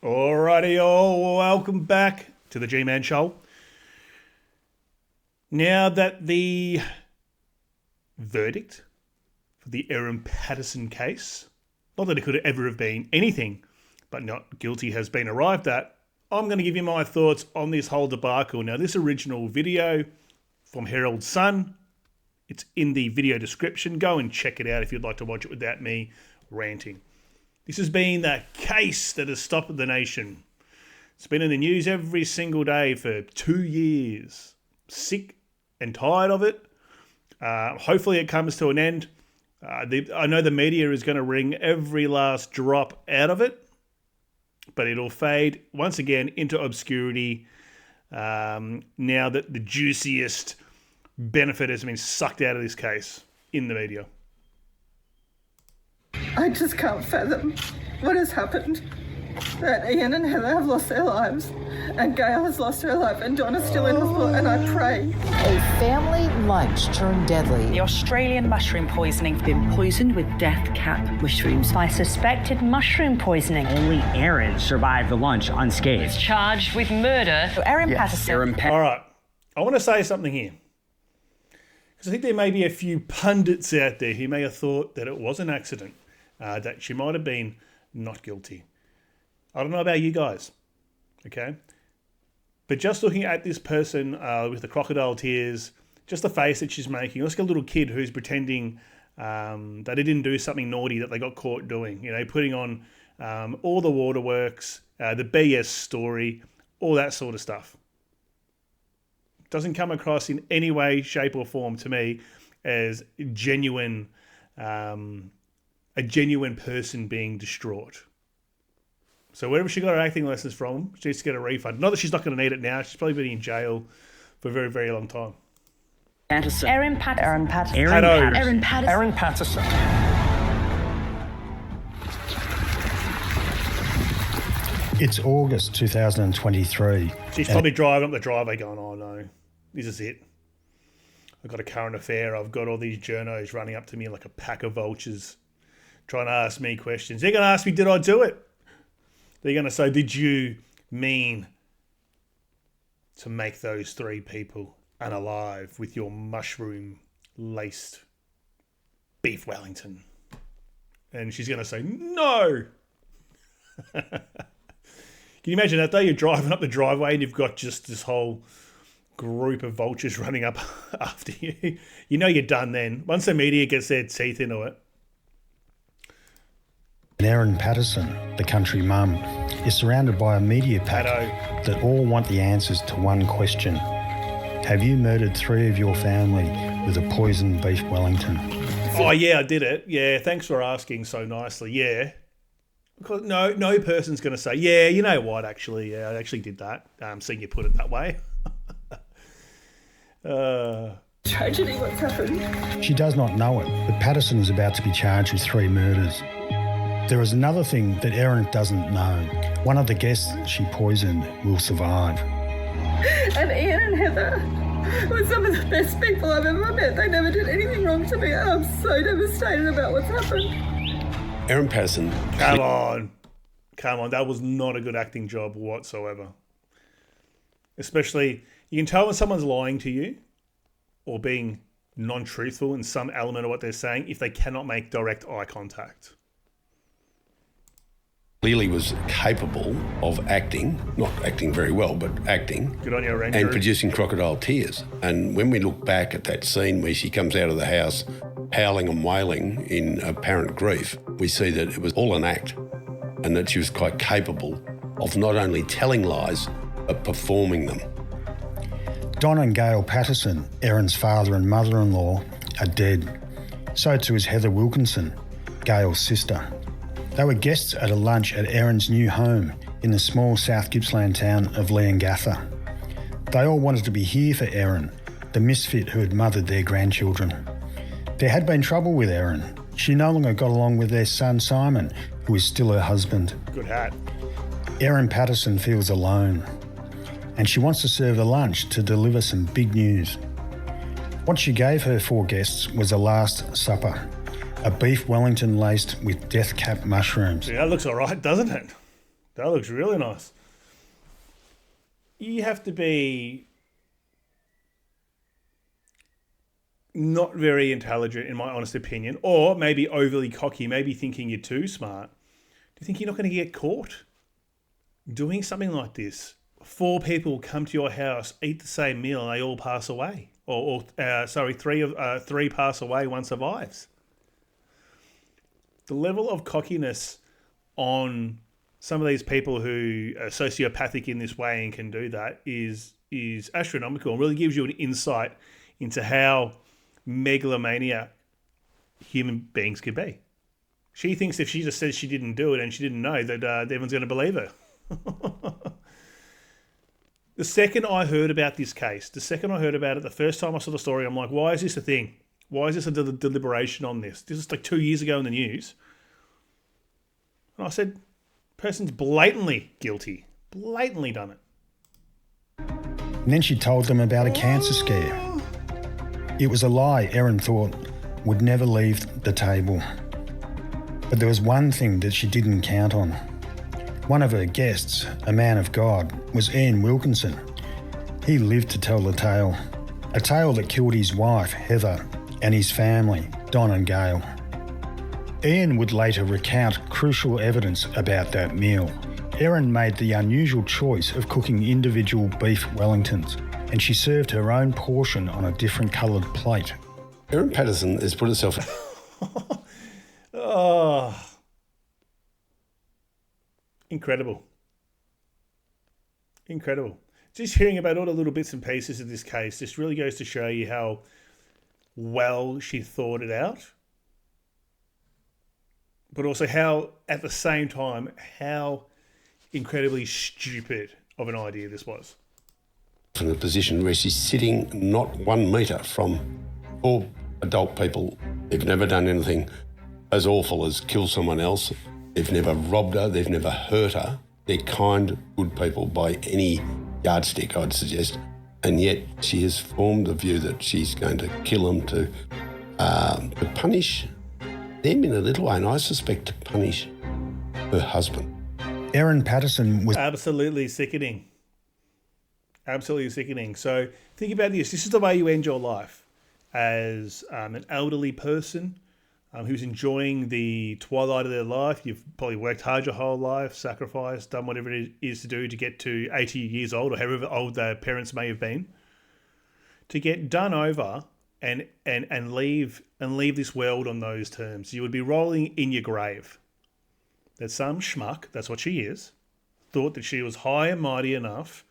Alrighty, all welcome back to the G-Man Show. Now that the verdict for the Erin Patterson case, not that it could ever have been anything but not guilty, has been arrived at, I'm going to give you my thoughts on this whole debacle. Now, this original video from Herald Sun, it's in the video description. Go and check it out if you'd like to watch it without me ranting. This has been the case that has stopped the nation. It's been in the news every single day for 2 years. Sick and tired of it. Hopefully it comes to an end. I know the media is going to wring every last drop out of it, but it'll fade once again into obscurity now that the juiciest benefit has been sucked out of this case in the media. I just can't fathom what has happened. That Ian and Heather have lost their lives, and Gail has lost her life, and Donna's still in hospital, and I pray. A family lunch turned deadly. The Australian mushroom poisoning. Been poisoned with death cap mushrooms. By suspected mushroom poisoning. Only Erin survived the lunch unscathed. Charged with murder. So Erin Patterson. All right, I want to say something here. Because I think there may be a few pundits out there who may have thought that it was an accident, that she might have been not guilty. I don't know about you guys, okay? But just looking at this person with the crocodile tears, just the face that she's making, like a little kid who's pretending that they didn't do something naughty that they got caught doing, you know, putting on all the waterworks, the BS story, all that sort of stuff. Doesn't come across in any way, shape or form to me as genuine, a genuine person being distraught. So wherever she got her acting lessons from, she needs to get a refund. Not that she's not going to need it now. She's probably been in jail for a very, very long time. Patterson. Erin Patterson. Erin Patterson. Erin Patterson. It's August 2023. She's probably driving up the driveway going, oh no, this is it. I've got a current affair. I've got all these journos running up to me like a pack of vultures trying to ask me questions. They're going to ask me, did I do it? They're going to say, did you mean to make those three people unalive with your mushroom-laced beef Wellington? And she's going to say, no. Can you imagine that though? You're driving up the driveway and you've got just this whole group of vultures running up after you. You know you're done then. Once the media gets their teeth into it. And Erin Patterson, the country mum, is surrounded by a media pack that all want the answers to one question. Have you murdered three of your family with a poisoned beef Wellington? Oh yeah, I did it. Yeah, thanks for asking so nicely. Yeah. Because no person's going to say, yeah, you know what, actually, yeah, I actually did that. Seeing you put it that way. Tragedy, what's happened? She does not know it, but Patterson is about to be charged with 3 murders. There is another thing that Erin doesn't know. One of the guests she poisoned will survive. And Ian and Heather were some of the best people I've ever met. They never did anything wrong to me, and I'm so devastated about what's happened. Erin Patterson. Come on. That was not a good acting job whatsoever. Especially, you can tell when someone's lying to you or being non-truthful in some element of what they're saying if they cannot make direct eye contact. Clearly was capable of acting, not acting very well, but acting. Good on you, Ranger. And producing crocodile tears. And when we look back at that scene where she comes out of the house howling and wailing in apparent grief, we see that it was all an act and that she was quite capable of not only telling lies, but performing them. Don and Gail Patterson, Erin's father and mother-in-law, are dead. So too is Heather Wilkinson, Gail's sister. They were guests at a lunch at Erin's new home in the small South Gippsland town of Leongatha. They all wanted to be here for Erin, the misfit who had mothered their grandchildren. There had been trouble with Erin. She no longer got along with their son Simon, who is still her husband. Good hat. Erin Patterson feels alone, and she wants to serve the lunch to deliver some big news. What she gave her 4 guests was a last supper. A beef Wellington laced with death cap mushrooms. Yeah, that looks all right, doesn't it? That looks really nice. You have to be not very intelligent, in my honest opinion, or maybe overly cocky, maybe thinking you're too smart. Do you think you're not going to get caught doing something like this? 4 people come to your house, eat the same meal, and they all pass away. Three pass away, one survives. The level of cockiness on some of these people who are sociopathic in this way and can do that is astronomical, and really gives you an insight into how megalomaniac human beings could be. She thinks if she just says she didn't do it and she didn't know, that everyone's going to believe her. The second I heard about this case, the first time I saw the story, I'm like, why is this a thing? Why is this a deliberation on this? This is like 2 years ago in the news. And I said, person's blatantly guilty. Blatantly done it. And then she told them about a cancer scare. It was a lie Erin thought would never leave the table. But there was one thing that she didn't count on. One of her guests, a man of God, was Ian Wilkinson. He lived to tell the tale. A tale that killed his wife, Heather, and his family, Don and Gail. Ian would later recount crucial evidence about that meal. Erin made the unusual choice of cooking individual beef Wellingtons, and she served her own portion on a different coloured plate. Erin Patterson has put herself... Oh. Incredible. Just hearing about all the little bits and pieces of this case just really goes to show you how well she thought it out. But also how, at the same time, how incredibly stupid of an idea this was. In a position where she's sitting not 1 metre from 4 adult people. They've never done anything as awful as kill someone else. They've never robbed her. They've never hurt her. They're kind, good people by any yardstick, I'd suggest. And yet she has formed the view that she's going to kill them to punish them in a little way, and I suspect to punish her husband. Erin Patterson was absolutely sickening. Absolutely sickening. So think about this. This is the way you end your life as an elderly person who's enjoying the twilight of their life. You've probably worked hard your whole life, sacrificed, done whatever it is to do to get to 80 years old or however old their parents may have been. To get done over and leave this world on those terms. You would be rolling in your grave. That some schmuck, that's what she is, thought that she was high and mighty enough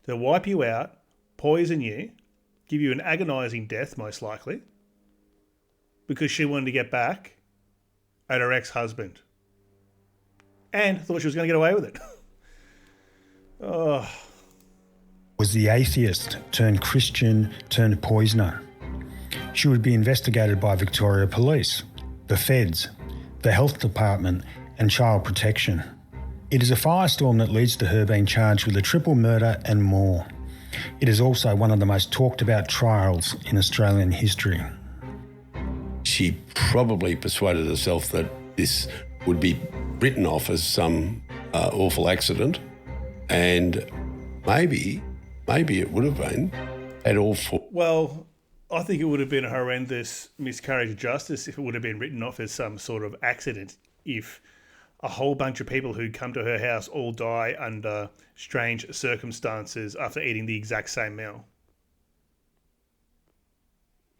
to wipe you out, poison you, give you an agonising death most likely, because she wanted to get back at her ex-husband. And thought she was going to get away with it. Oh. Was the atheist turned Christian turned poisoner. She would be investigated by Victoria Police, the Feds, the Health Department and Child Protection. It is a firestorm that leads to her being charged with a triple murder and more. It is also one of the most talked about trials in Australian history. She probably persuaded herself that this would be written off as some awful accident, and maybe it would have been at all for... Well, I think it would have been a horrendous miscarriage of justice if it would have been written off as some sort of accident, if a whole bunch of people who come to her house all die under strange circumstances after eating the exact same meal.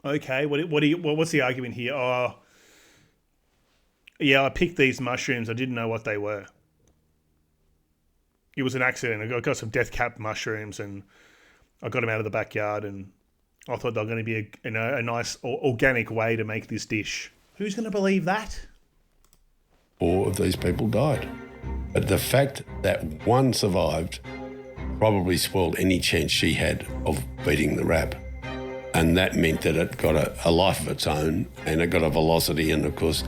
Okay, what's the argument here? Oh, yeah, I picked these mushrooms. I didn't know what they were. It was an accident. I got some death cap mushrooms and I got them out of the backyard and I thought they were going to be a nice organic way to make this dish. Who's going to believe that? 4 of these people died. But the fact that one survived probably spoiled any chance she had of beating the rap. And that meant that it got a life of its own and it got a velocity. And, of course,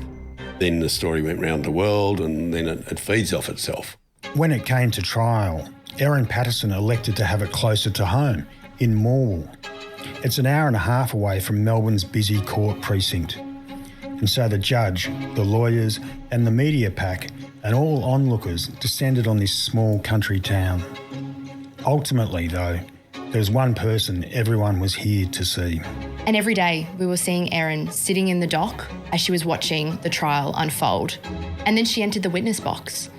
then the story went round the world and then it feeds off itself. When it came to trial, Erin Patterson elected to have it closer to home, in Morwell. It's an hour and a half away from Melbourne's busy court precinct. And so the judge, the lawyers and the media pack and all onlookers descended on this small country town. Ultimately, though, there was one person everyone was here to see. And every day we were seeing Erin sitting in the dock as she was watching the trial unfold. And then she entered the witness box.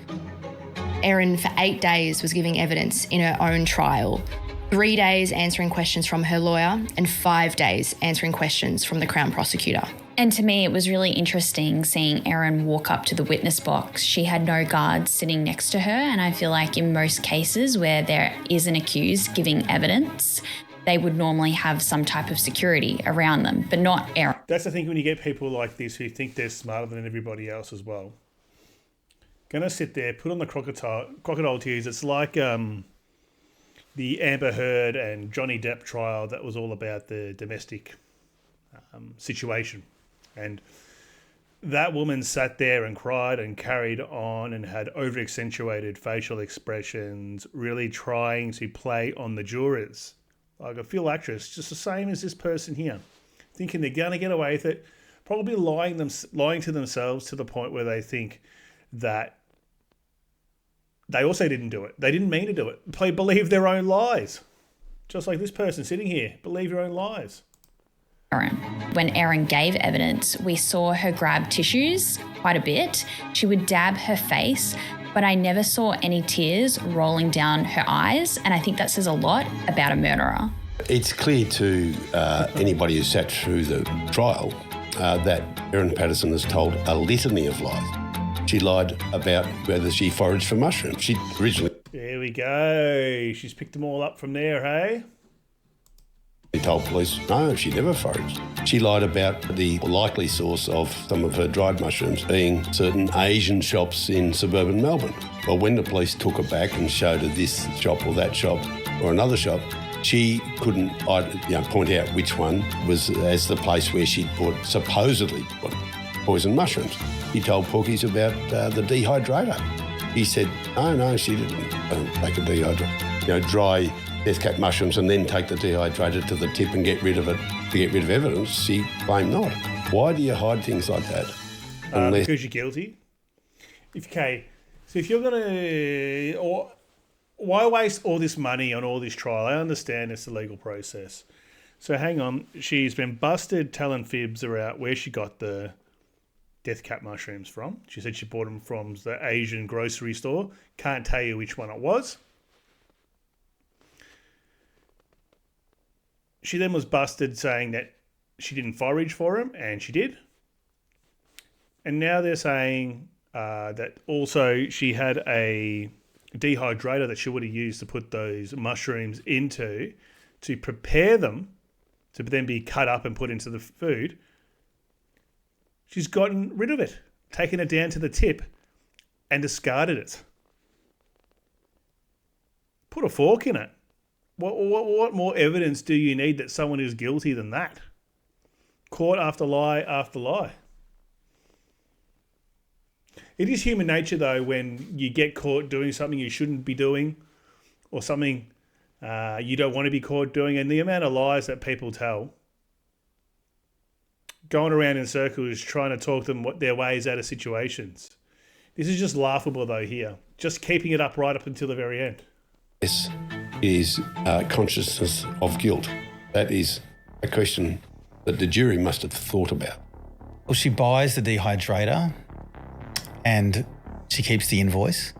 Erin, for 8 days, was giving evidence in her own trial, 3 days answering questions from her lawyer and 5 days answering questions from the Crown prosecutor. And to me, it was really interesting seeing Erin walk up to the witness box. She had no guards sitting next to her, and I feel like in most cases where there is an accused giving evidence, they would normally have some type of security around them, but not Erin. That's the thing when you get people like this who think they're smarter than everybody else as well. Gonna sit there, put on the crocodile tears. It's like the Amber Heard and Johnny Depp trial that was all about the domestic situation. And that woman sat there and cried and carried on and had over-accentuated facial expressions, really trying to play on the jurors. Like a field actress, just the same as this person here, thinking they're going to get away with it, probably lying to themselves to the point where they think that they also didn't do it. They didn't mean to do it. They believe their own lies. Just like this person sitting here, believe your own lies. When Erin gave evidence, we saw her grab tissues quite a bit. She would dab her face, but I never saw any tears rolling down her eyes, and I think that says a lot about a murderer. It's clear to anybody who sat through the trial that Erin Patterson has told a litany of lies. She lied about whether she foraged for mushrooms. She originally... There we go. She's picked them all up from there, hey? She told police, no, she never foraged. She lied about the likely source of some of her dried mushrooms being certain Asian shops in suburban Melbourne. Well, when the police took her back and showed her this shop or that shop or another shop, she couldn't point out which one was as the place where she'd supposedly put poison mushrooms. He told Porkies about the dehydrator. He said, no, she didn't make a dehydrator. Dry death cap mushrooms and then take the dehydrator to the tip and get rid of it to get rid of evidence. She claimed not. Why do you hide things like that? Because you're guilty. Okay, so if you're going to... Why waste all this money on all this trial? I understand it's a legal process. So hang on. She's been busted telling fibs about where she got the death cap mushrooms from. She said she bought them from the Asian grocery store. Can't tell you which one it was. She then was busted saying that she didn't forage for them, and she did. And now they're saying that also she had a dehydrator that she would have used to put those mushrooms into to prepare them to then be cut up and put into the food. She's gotten rid of it, taken it down to the tip and discarded it. Put a fork in it. What more evidence do you need that someone is guilty than that? Court after lie after lie. It is human nature, though, when you get caught doing something you shouldn't be doing or something you don't want to be caught doing, and the amount of lies that people tell, going around in circles trying to talk them their ways out of situations. This is just laughable, though, here. Just keeping it up right up until the very end. This is consciousness of guilt. That is a question that the jury must have thought about. Well, she buys the dehydrator and she keeps the invoice.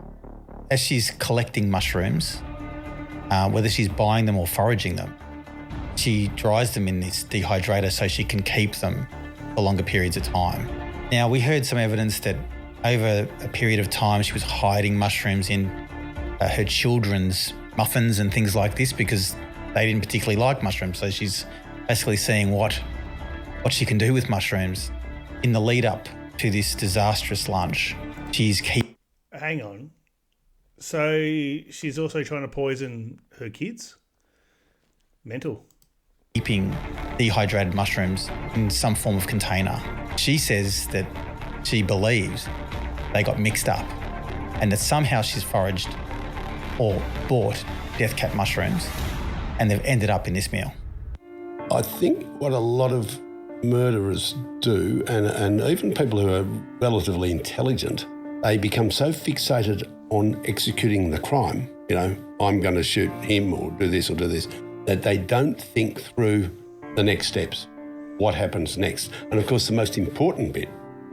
As she's collecting mushrooms, whether she's buying them or foraging them, she dries them in this dehydrator so she can keep them for longer periods of time. Now, we heard some evidence that over a period of time she was hiding mushrooms in her children's muffins and things like this because they didn't particularly like mushrooms. So she's basically seeing what she can do with mushrooms. In the lead up to this disastrous lunch, Hang on. So she's also trying to poison her kids? Mental. Keeping dehydrated mushrooms in some form of container. She says that she believes they got mixed up and that somehow she's foraged or bought death cap mushrooms and they've ended up in this meal. I think what a lot of murderers do, and even people who are relatively intelligent, they become so fixated on executing the crime, I'm going to shoot him or do this, that they don't think through the next steps. What happens next? And of course, the most important bit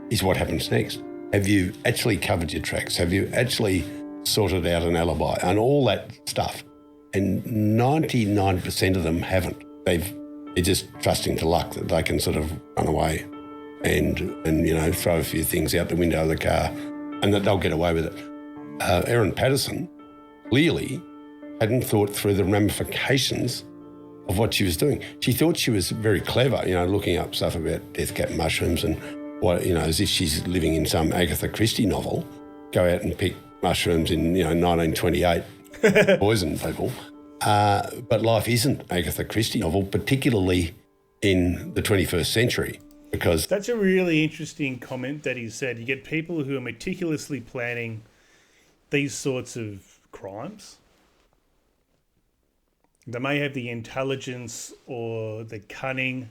is what happens next. Have you actually covered your tracks? Have you actually sorted out an alibi and all that stuff? And 99% of them haven't. They're just trusting to luck that they can sort of run away and throw a few things out the window of the car and that they'll get away with it. Erin Patterson clearly hadn't thought through the ramifications of what she was doing. She thought she was very clever, looking up stuff about death cap mushrooms and what, as if she's living in some Agatha Christie novel, go out and pick mushrooms in, 1928, poison people. But life isn't Agatha Christie novel, particularly in the 21st century, because... That's a really interesting comment that he said. You get people who are meticulously planning these sorts of crimes. They may have the intelligence or the cunning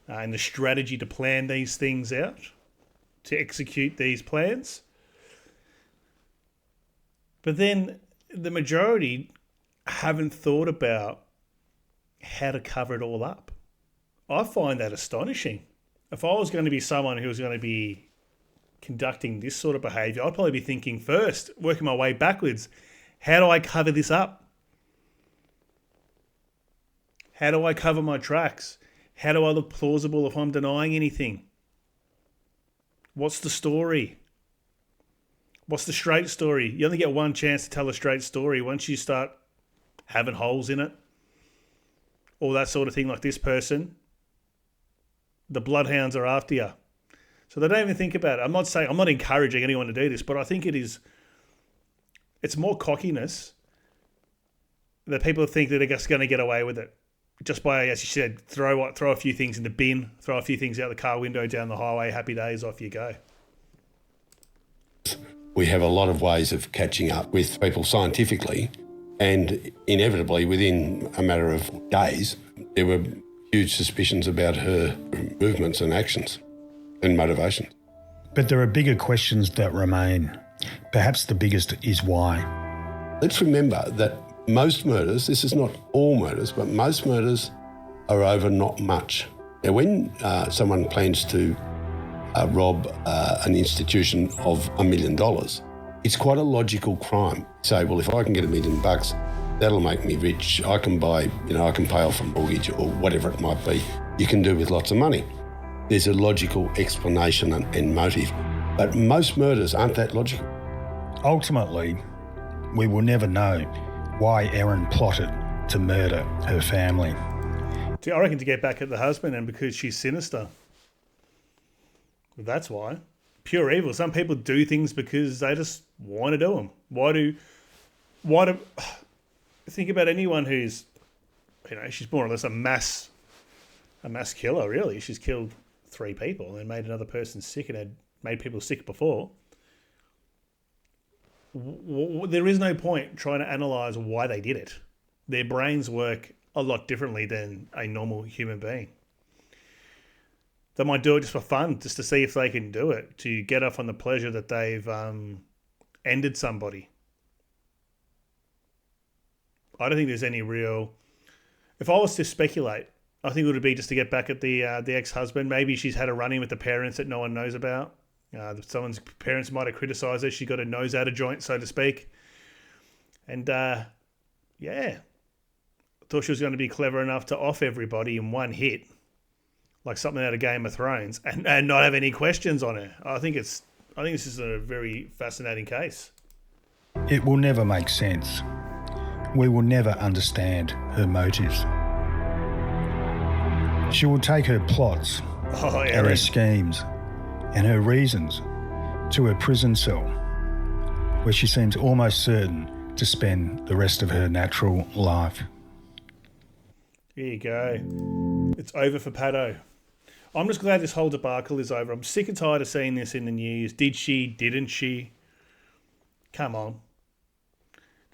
and the strategy to plan these things out, to execute these plans. But then the majority haven't thought about how to cover it all up. I find that astonishing. If I was going to be someone who was going to be conducting this sort of behaviour, I'd probably be thinking first, working my way backwards, how do I cover this up? How do I cover my tracks? How do I look plausible if I'm denying anything? What's the story? What's the straight story? You only get one chance to tell a straight story. Once you start having holes in it, all that sort of thing, like this person, the bloodhounds are after you. So they don't even think about it. I'm not encouraging anyone to do this, but I think it's more cockiness that people think that they're just going to get away with it. Just by, as you said, throw a few things in the bin, throw a few things out the car window, down the highway, happy days, off you go. We have a lot of ways of catching up with people scientifically, and inevitably within a matter of days, there were huge suspicions about her movements and actions and motivations. But there are bigger questions that remain. Perhaps the biggest is why. Let's remember that most murders, this is not all murders, but most murders are over not much. Now, when someone plans to rob an institution of $1 million, it's quite a logical crime. Say, well, if I can get $1 million, that'll make me rich. I can buy, I can pay off a mortgage or whatever it might be. You can do with lots of money. There's a logical explanation and motive. But most murders aren't that logical. Ultimately, we will never know why Erin plotted to murder her family. I reckon to get back at the husband, and because she's sinister. That's why. Pure evil. Some people do things because they just want to do them. Why do think about anyone who's, she's more or less a mass killer, really. She's killed 3 people and made another person sick and had made people sick before. There is no point trying to analyse why they did it. Their brains work a lot differently than a normal human being. They might do it just for fun, just to see if they can do it, to get off on the pleasure that they've ended somebody. I don't think there's any real... If I was to speculate, I think it would be just to get back at the ex-husband. Maybe she's had a run-in with the parents that no one knows about. Someone's parents might have criticised her. She got her nose out of joint, so to speak. And, thought she was going to be clever enough to off everybody in one hit, like something out of Game of Thrones, and not have any questions on her. I think this is a very fascinating case. It will never make sense. We will never understand her motives. She will take her plots and her schemes and her reasons to her prison cell, where she seems almost certain to spend the rest of her natural life. Here you go. It's over for Paddo. I'm just glad this whole debacle is over. I'm sick and tired of seeing this in the news. Did she? Didn't she? Come on.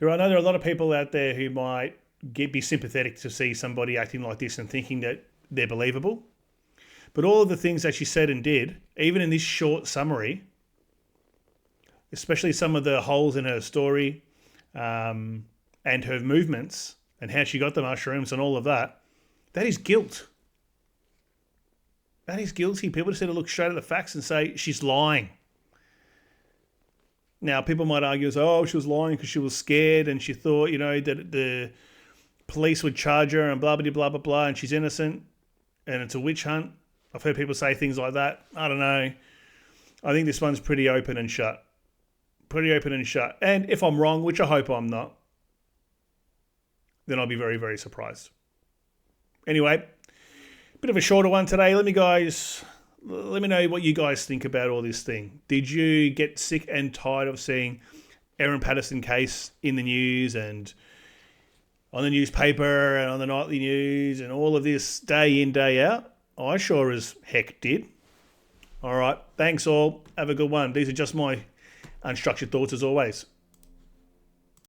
I know there are a lot of people out there who might be sympathetic to see somebody acting like this and thinking that they're believable. But all of the things that she said and did, even in this short summary, especially some of the holes in her story and her movements and how she got the mushrooms and all of that, that is guilt. That is guilty. People just need to look straight at the facts and say she's lying. Now, people might argue, oh, she was lying because she was scared and she thought, that the police would charge her and blah, blah, blah, blah, blah, and she's innocent and it's a witch hunt. I've heard people say things like that. I don't know. I think this one's pretty open and shut. Pretty open and shut. And if I'm wrong, which I hope I'm not, then I'll be very, very surprised. Anyway, bit of a shorter one today. Let me know what you guys think about all this thing. Did you get sick and tired of seeing Erin Patterson case in the news and on the newspaper and on the nightly news and all of this day in, day out? I sure as heck did. All right. Thanks all. Have a good one. These are just my unstructured thoughts as always.